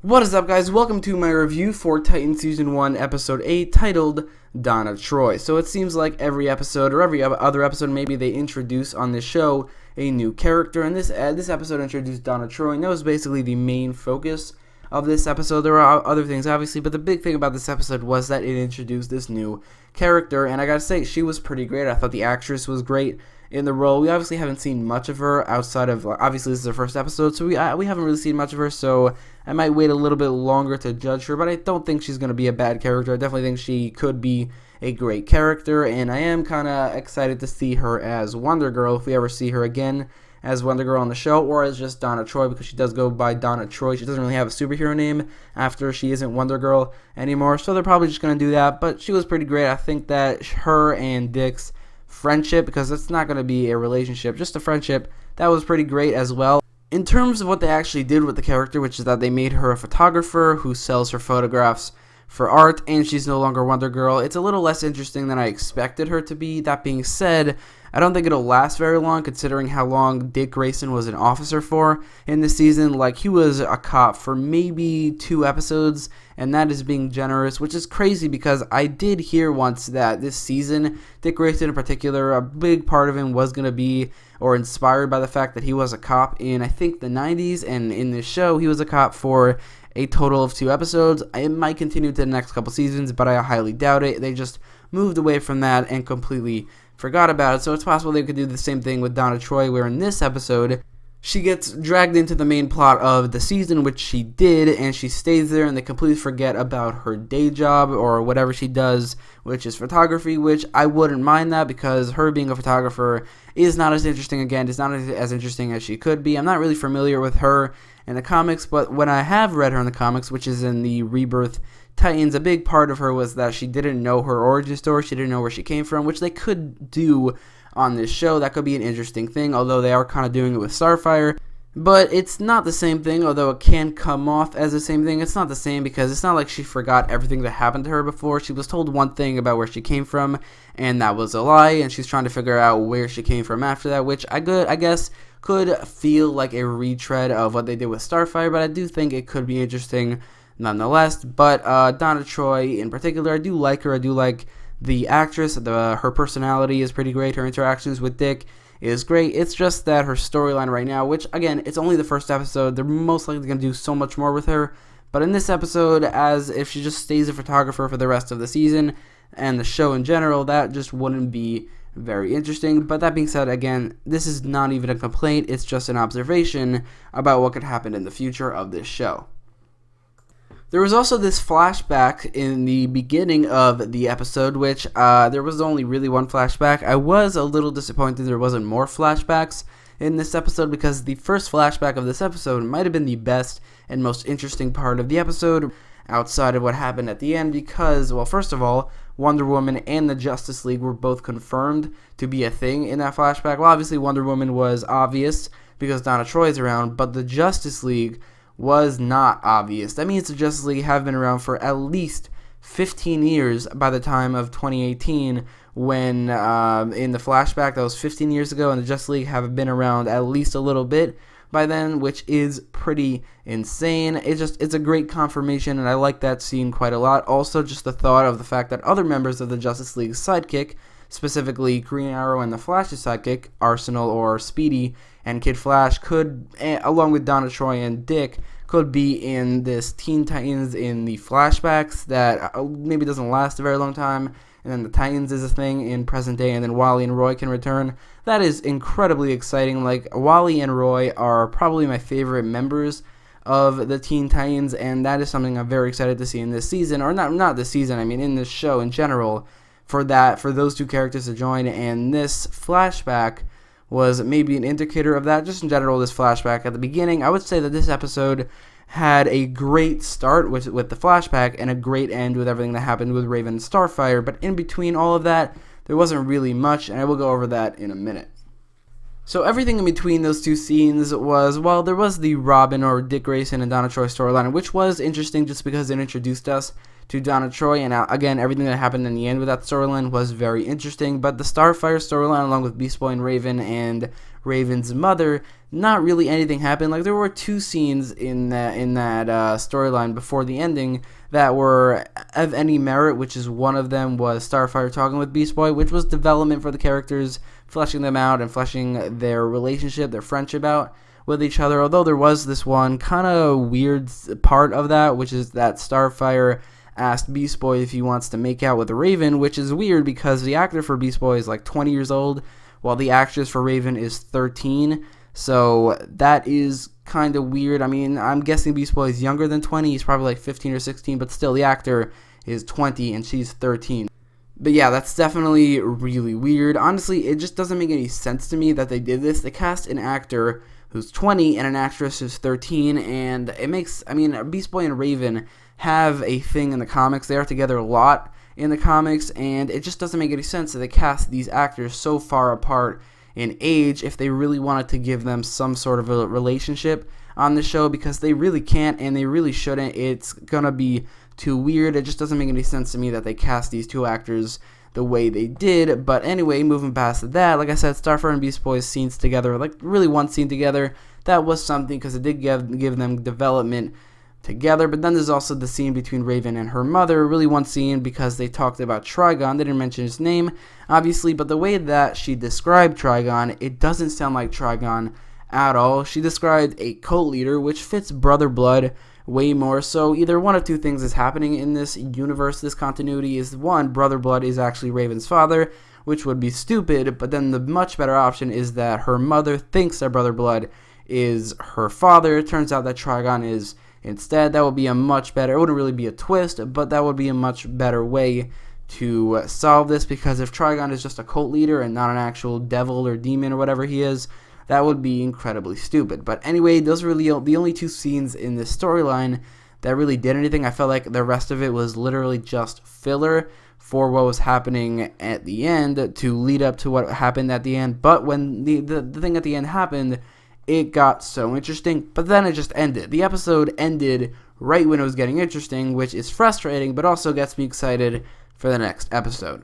What is up, guys? Welcome to my review for Titan Season 1, Episode 8, titled Donna Troy. So it seems like every episode, or every other episode, maybe they introduce on this show a new character, and this episode introduced Donna Troy, and that was basically the main focus of this episode. There are other things, obviously, but the big thing about this episode was that it introduced this new character, and I gotta say, she was pretty great. I thought the actress was great in the role. We obviously haven't seen much of her outside of, obviously this is the first episode, so we haven't really seen much of her, so I might wait a little bit longer to judge her, but I don't think she's going to be a bad character. I definitely think she could be a great character, and I am kind of excited to see her as Wonder Girl, if we ever see her again as Wonder Girl on the show, or as just Donna Troy, because she does go by Donna Troy. She doesn't really have a superhero name after she isn't Wonder Girl anymore, so they're probably just going to do that, but she was pretty great. I think that her and Dick's friendship, because it's not going to be a relationship, just a friendship, that was pretty great as well. In terms of what they actually did with the character, which is that they made her a photographer who sells her photographs for art, and she's no longer Wonder Girl, it's a little less interesting than I expected her to be. That being said, I don't think it'll last very long, considering how long Dick Grayson was an officer for in this season. Like, he was a cop for maybe 2 episodes, and that is being generous, which is crazy because I did hear once that this season, Dick Grayson in particular, a big part of him was going to be, or inspired by the fact that he was a cop in, I think, the 90s, and in this show, he was a cop for a total of 2 episodes. It might continue to the next couple seasons, but I highly doubt it. They just moved away from that and completely forgot about it, so it's possible they could do the same thing with Donna Troy, where in this episode, she gets dragged into the main plot of the season, which she did, and she stays there, and they completely forget about her day job, or whatever she does, which is photography, which I wouldn't mind that, because her being a photographer is not as interesting, again, it's not as interesting as she could be. I'm not really familiar with her in the comics, but when I have read her in the comics, which is in the Rebirth Titans, a big part of her was that she didn't know her origin story, she didn't know where she came from, which they could do on this show. That could be an interesting thing, although they are kind of doing it with Starfire, but it's not the same thing. Although it can come off as the same thing, it's not the same, because it's not like she forgot everything that happened to her before. She was told one thing about where she came from, and that was a lie, and she's trying to figure out where she came from after that, which I guess could feel like a retread of what they did with Starfire, but I do think it could be interesting nonetheless. But Donna Troy in particular, I do like her. I do like the actress. Her personality is pretty great. Her interactions with Dick is great. It's just that her storyline right now, which again, it's only the first episode, they're most likely going to do so much more with her. But in this episode, as if she just stays a photographer for the rest of the season and the show in general, that just wouldn't be very interesting. But that being said, again, this is not even a complaint, it's just an observation about what could happen in the future of this show. There was also this flashback in the beginning of the episode, which there was only really one flashback. I was a little disappointed there wasn't more flashbacks in this episode, because the first flashback of this episode might have been the best and most interesting part of the episode, outside of what happened at the end, because, well, first of all, Wonder Woman and the Justice League were both confirmed to be a thing in that flashback. Well, obviously Wonder Woman was obvious because Donna Troy is around, but the Justice League was not obvious. That means the Justice League have been around for at least 15 years by the time of 2018, when in the flashback, that was 15 years ago, and the Justice League have been around at least a little bit by then, which is pretty insane. It's a great confirmation, and I like that scene quite a lot. Also, just the thought of the fact that other members of the Justice League's sidekick, specifically Green Arrow and the Flash's sidekick, Arsenal or Speedy and Kid Flash, could, along with Donna Troy and Dick, could be in this Teen Titans in the flashbacks that maybe doesn't last a very long time, and then the Titans is a thing in present day, and then Wally and Roy can return. That is incredibly exciting. Like, Wally and Roy are probably my favorite members of the Teen Titans, and that is something I'm very excited to see in this season, or not this season, I mean in this show in general, for those 2 characters to join. And this flashback was maybe an indicator of that. Just in general, this flashback at the beginning, I would say that this episode had a great start with the flashback and a great end with everything that happened with Raven and Starfire, but in between all of that, there wasn't really much, and I will go over that in a minute. So everything in between those two scenes was, well, there was the Robin or Dick Grayson and Donna Troy storyline, which was interesting just because it introduced us to Donna Troy, and again, everything that happened in the end with that storyline was very interesting. But the Starfire storyline, along with Beast Boy and Raven and Raven's mother, not really anything happened. Like, there were two scenes in that storyline before the ending that were of any merit, which is one of them was Starfire talking with Beast Boy, which was development for the characters, fleshing them out and fleshing their relationship, their friendship out with each other. Although there was this one kind of weird part of that, which is that Starfire asked Beast Boy if he wants to make out with Raven, which is weird because the actor for Beast Boy is like 20 years old, while the actress for Raven is 13. So that is kind of weird. I mean, I'm guessing Beast Boy is younger than 20. He's probably like 15 or 16, but still, the actor is 20 and she's 13. But yeah, that's definitely really weird. Honestly, it just doesn't make any sense to me that they did this. They cast an actor who's 20 and an actress who's 13, and it makes, I mean, Beast Boy and Raven have a thing in the comics. They are together a lot in the comics, and it just doesn't make any sense that they cast these actors so far apart in age if they really wanted to give them some sort of a relationship on the show, because they really can't and they really shouldn't. It's gonna be too weird. It just doesn't make any sense to me that they cast these two actors the way they did. But anyway, moving past that, like I said, Starfire and Beast Boy's scenes together, like really one scene together, that was something because it did give them development together. But then there's also the scene between Raven and her mother, really one scene because they talked about Trigon. They didn't mention his name, obviously, but the way that she described Trigon, it doesn't sound like Trigon at all. She described a cult leader, which fits Brother Blood way more. So either one of two things is happening in this universe, this continuity, is one, Brother Blood is actually Raven's father, which would be stupid, but then the much better option is that her mother thinks that Brother Blood is her father. It turns out that Trigon is instead. That would be a much better, it wouldn't really be a twist, but that would be a much better way to solve this, because if Trigon is just a cult leader and not an actual devil or demon or whatever he is, that would be incredibly stupid. But anyway, those were the only two scenes in this storyline that really did anything. I felt like the rest of it was literally just filler for what was happening at the end to lead up to what happened at the end. But when the thing at the end happened, it got so interesting, but then it just ended. The episode ended right when it was getting interesting, which is frustrating, but also gets me excited for the next episode.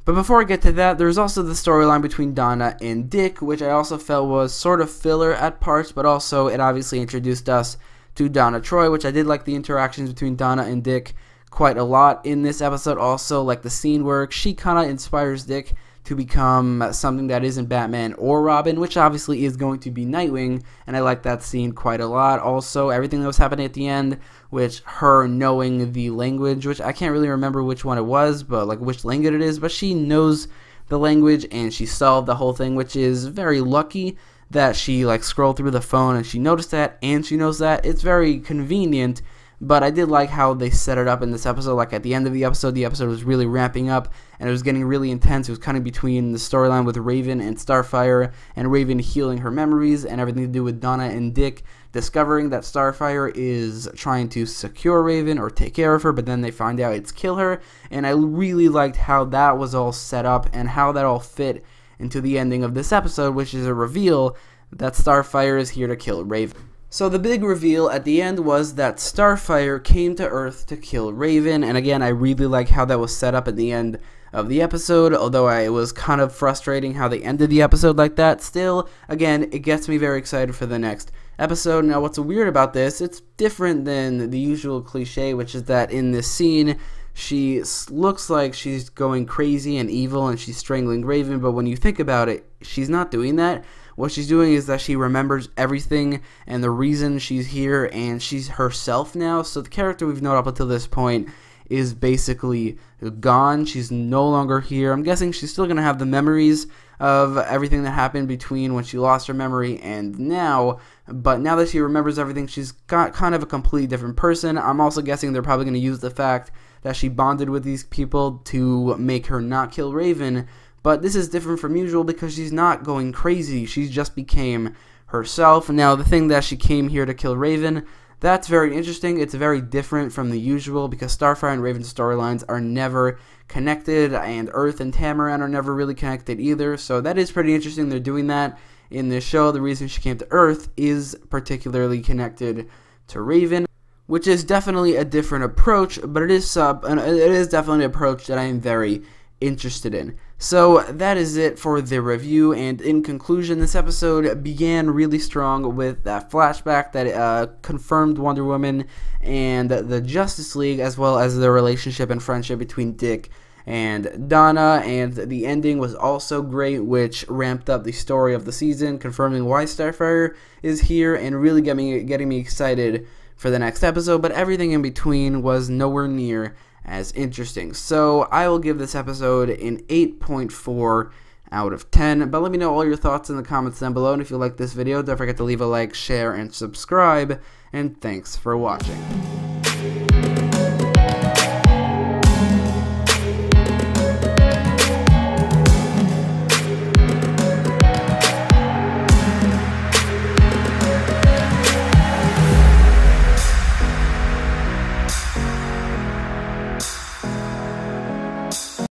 But before I get to that, there's also the storyline between Donna and Dick, which I also felt was sort of filler at parts, but also it obviously introduced us to Donna Troy, which I did like the interactions between Donna and Dick quite a lot in this episode. Also, like the scene work, she kind of inspires Dick to become something that isn't Batman or Robin, which obviously is going to be Nightwing, and I like that scene quite a lot. Also, everything that was happening at the end, which her knowing the language, which I can't really remember which one it was, but like which language it is, but she knows the language and she solved the whole thing, which is very lucky that she like scrolled through the phone and she noticed that and she knows that. It's very convenient. But I did like how they set it up in this episode. Like at the end of the episode was really ramping up and it was getting really intense. It was kind of between the storyline with Raven and Starfire, and Raven healing her memories, and everything to do with Donna and Dick discovering that Starfire is trying to secure Raven or take care of her, but then they find out it's kill her. And I really liked how that was all set up and how that all fit into the ending of this episode, which is a reveal that Starfire is here to kill Raven. So the big reveal at the end was that Starfire came to Earth to kill Raven, and again, I really like how that was set up at the end of the episode, although it was kind of frustrating how they ended the episode like that. Still, again, it gets me very excited for the next episode. Now, what's weird about this, it's different than the usual cliche, which is that in this scene, she looks like she's going crazy and evil and she's strangling Raven, but when you think about it, she's not doing that. What she's doing is that she remembers everything and the reason she's here, and she's herself now. So the character we've known up until this point is basically gone. She's no longer here. I'm guessing she's still going to have the memories of everything that happened between when she lost her memory and now, but now that she remembers everything, she's got kind of a completely different person. I'm also guessing they're probably going to use the fact that she bonded with these people to make her not kill Raven. But this is different from usual because she's not going crazy. She just became herself. Now, the thing that she came here to kill Raven, that's very interesting. It's very different from the usual because Starfire and Raven's storylines are never connected, and Earth and Tamaran are never really connected either. So that is pretty interesting. They're doing that in this show, the reason she came to Earth is particularly connected to Raven, which is definitely a different approach, but it is definitely an approach that I am very interested in. So that is it for the review, and in conclusion, this episode began really strong with that flashback that confirmed Wonder Woman and the Justice League, as well as the relationship and friendship between Dick and Donna, and the ending was also great, which ramped up the story of the season, confirming why Starfire is here and really getting me excited for the next episode, but everything in between was nowhere near as interesting. So I will give this episode an 8.4 out of 10, but let me know all your thoughts in the comments down below, and if you like this video, don't forget to leave a like, share, and subscribe, and thanks for watching.